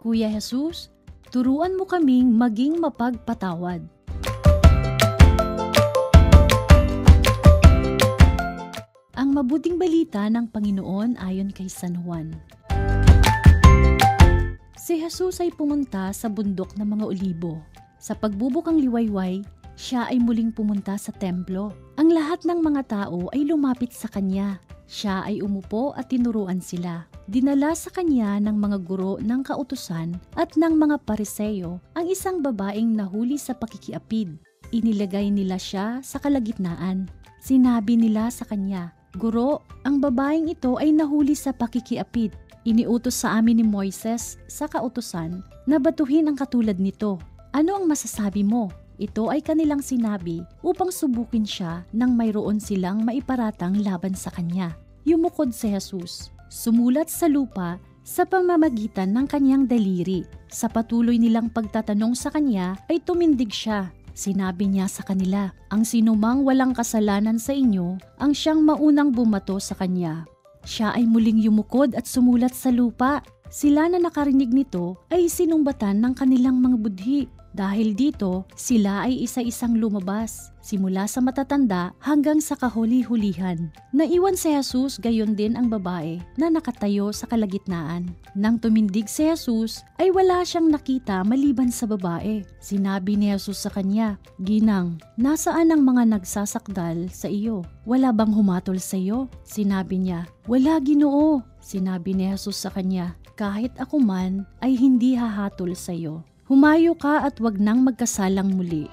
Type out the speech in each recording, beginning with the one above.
Kuya Jesus, turuan mo kaming maging mapagpatawad. Ang mabuting balita ng Panginoon ayon kay San Juan. Si Jesus ay pumunta sa bundok ng mga Olibo. Sa pagbubukang liwayway, siya ay muling pumunta sa templo. Ang lahat ng mga tao ay lumapit sa kanya. Siya ay umupo at tinuruan sila. Dinala sa kanya ng mga guro ng kautusan at ng mga pariseyo ang isang babaeng nahuli sa pakikiapid. Inilagay nila siya sa kalagitnaan. Sinabi nila sa kanya, "Guro, ang babaeng ito ay nahuli sa pakikiapid. Iniutos sa amin ni Moises sa kautusan na batuhin ang katulad nito. Ano ang masasabi mo?" Ito ay kanilang sinabi upang subukin siya nang mayroon silang maiparatang laban sa kanya. Yumukod si Jesus. Sumulat sa lupa sa pamamagitan ng kanyang daliri. Sa patuloy nilang pagtatanong sa kanya ay tumindig siya. Sinabi niya sa kanila, "Ang sinumang walang kasalanan sa inyo ang siyang maunang bumato sa kanya." Siya ay muling yumukod at sumulat sa lupa. Sila na nakarinig nito ay sinumbatan ng kanilang mga budhi. Dahil dito, sila ay isa-isang lumabas, simula sa matatanda hanggang sa kahuli-hulihan. Naiwan si Jesus, gayon din ang babae na nakatayo sa kalagitnaan. Nang tumindig si Jesus, ay wala siyang nakita maliban sa babae. Sinabi ni Jesus sa kanya, "Ginang, nasaan ang mga nagsasakdal sa iyo? Wala bang humatol sa iyo?" Sinabi niya, "Wala, Ginoo." Sinabi ni Jesus sa kanya, "Kahit ako man ay hindi hahatol sa iyo. Humayo ka at wag nang magkasalang muli."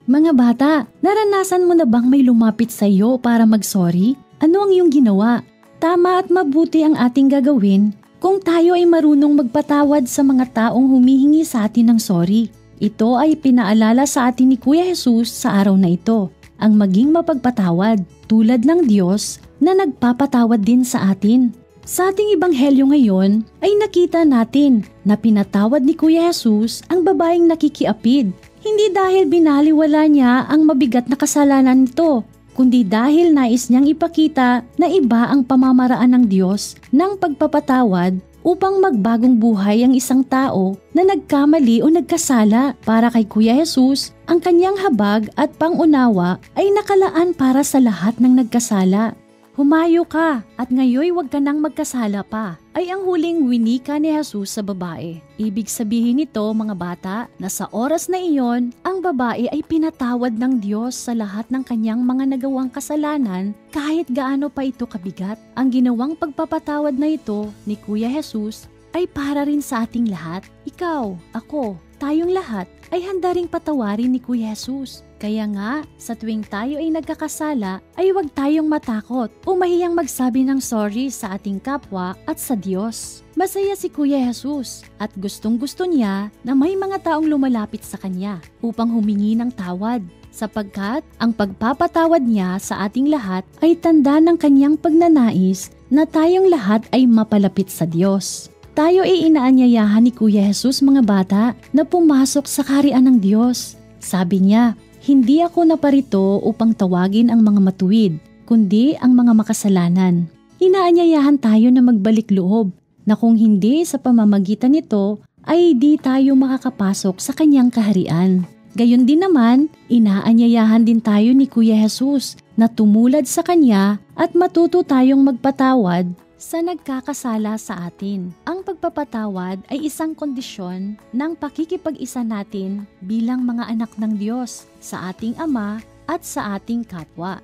Mga bata, naranasan mo na bang may lumapit sa iyo para mag-sorry? Ano ang iyong ginawa? Tama at mabuti ang ating gagawin kung tayo ay marunong magpatawad sa mga taong humihingi sa atin ng sorry. Ito ay pinaalala sa atin ni Kuya Jesus sa araw na ito. Ang maging mapagpatawad tulad ng Diyos na nagpapatawad din sa atin. Sa ating ebanghelyo ngayon ay nakita natin na pinatawad ni Kuya Jesus ang babaeng nakikiapid. Hindi dahil binaliwala niya ang mabigat na kasalanan nito, kundi dahil nais niyang ipakita na iba ang pamamaraan ng Diyos ng pagpapatawad upang magbagong buhay ang isang tao na nagkamali o nagkasala. Para kay Kuya Jesus, ang kanyang habag at pangunawa ay nakalaan para sa lahat ng nagkasala. "Humayo ka at ngayoy wag ka nang magkasala pa," ay ang huling winika ni Jesus sa babae. Ibig sabihin nito, mga bata, na sa oras na iyon, ang babae ay pinatawad ng Diyos sa lahat ng kanyang mga nagawang kasalanan kahit gaano pa ito kabigat. Ang ginawang pagpapatawad na ito ni Kuya Jesus ay para rin sa ating lahat. Ikaw, ako, tayong lahat ay handa ring patawarin ni Kuya Jesus. Kaya nga, sa tuwing tayo ay nagkakasala, ay huwag tayong matakot o mahiyang magsabi ng sorry sa ating kapwa at sa Diyos. Masaya si Kuya Jesus at gustong-gusto niya na may mga taong lumalapit sa Kanya upang humingi ng tawad, sapagkat ang pagpapatawad niya sa ating lahat ay tanda ng Kanyang pagnanais na tayong lahat ay mapalapit sa Diyos. Tayo ay inaanyayahan ni Kuya Jesus, mga bata, na pumasok sa kaharian ng Diyos. Sabi niya, "Hindi ako naparito upang tawagin ang mga matuwid, kundi ang mga makasalanan." Inaanyayahan tayo na magbalik loob, na kung hindi sa pamamagitan nito, ay di tayo makakapasok sa Kanyang kaharian. Gayon din naman, inaanyayahan din tayo ni Kuya Jesus na tumulad sa Kanya at matuto tayong magpatawad sa nagkakasala sa atin. Ang pagpapatawad ay isang kondisyon ng pakikipag-isa natin bilang mga anak ng Diyos sa ating Ama at sa ating kapwa.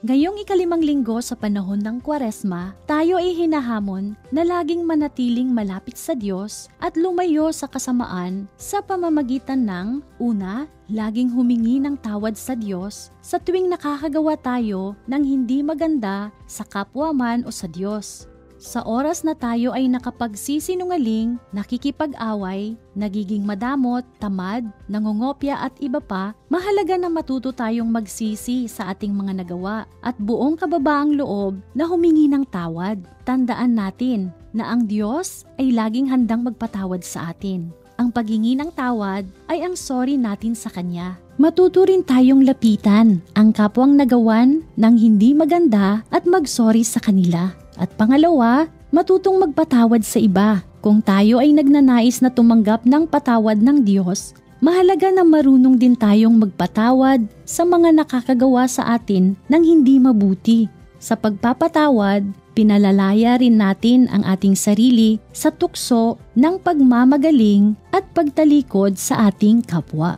Ngayong ikalimang linggo sa panahon ng Kwaresma, tayo ay hinahamon na laging manatiling malapit sa Diyos at lumayo sa kasamaan sa pamamagitan ng, una, laging humingi ng tawad sa Diyos sa tuwing nakakagawa tayo ng hindi maganda sa kapwa man o sa Diyos. Sa oras na tayo ay nakapagsisinungaling, nakikipag-away, nagiging madamot, tamad, nangungopya at iba pa, mahalaga na matuto tayong magsisi sa ating mga nagawa at buong kababaang loob na humingi ng tawad. Tandaan natin na ang Diyos ay laging handang magpatawad sa atin. Ang paghingi ng tawad ay ang sorry natin sa Kanya. Matuto rin tayong lapitan ang kapwang nagawan ng hindi maganda at mag-sorry sa kanila. At pangalawa, matutong magpatawad sa iba. Kung tayo ay nagnanais na tumanggap ng patawad ng Diyos, mahalaga na marunong din tayong magpatawad sa mga nakakagawa sa atin ng hindi mabuti. Sa pagpapatawad, pinalalaya rin natin ang ating sarili sa tukso ng pagmamagaling at pagtalikod sa ating kapwa.